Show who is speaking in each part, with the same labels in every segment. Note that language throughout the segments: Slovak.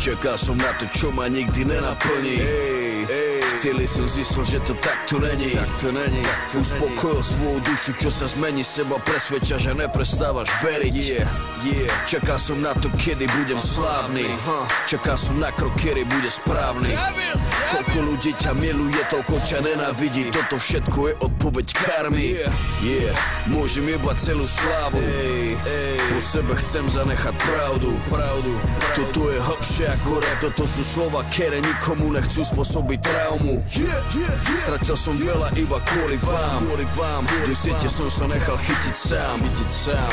Speaker 1: Čakal som na to, čo ma nikdy nenaplní. Chceli som zistil, že to takto není. Uspokojil svoju dušu, čo sa zmení. Seba presvedča, že neprestávaš veriť. Čakal som na to, kedy budem slávny. Čakal som na krok, kedy bude správny. Koľko ľudí ťa miluje, toľko ťa nenávidí. Toto všetko je odpoveď karmy. Môžem jebať celú slávu. Po sebe chcem zanechať pravdu. Toto je hlbšie ako rap. Toto sú slova, ktoré nikomu nechcú spôsobiť traumu. Stratil som veľa iba kvôli vám. Do siete som sa nechal chytiť sám.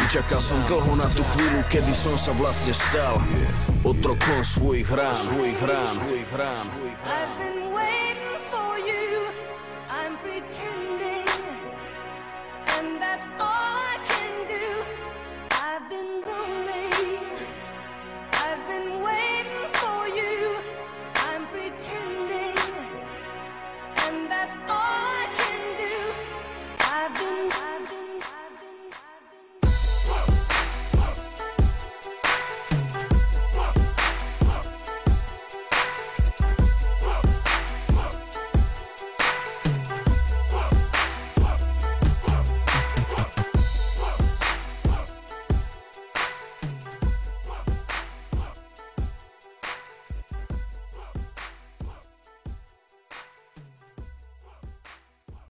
Speaker 1: Čakal som dlho na tú chvíľu, kedy som sa vlastne stal otrokom svojich rán.
Speaker 2: I've been waiting for you, I'm pretending, and that's all.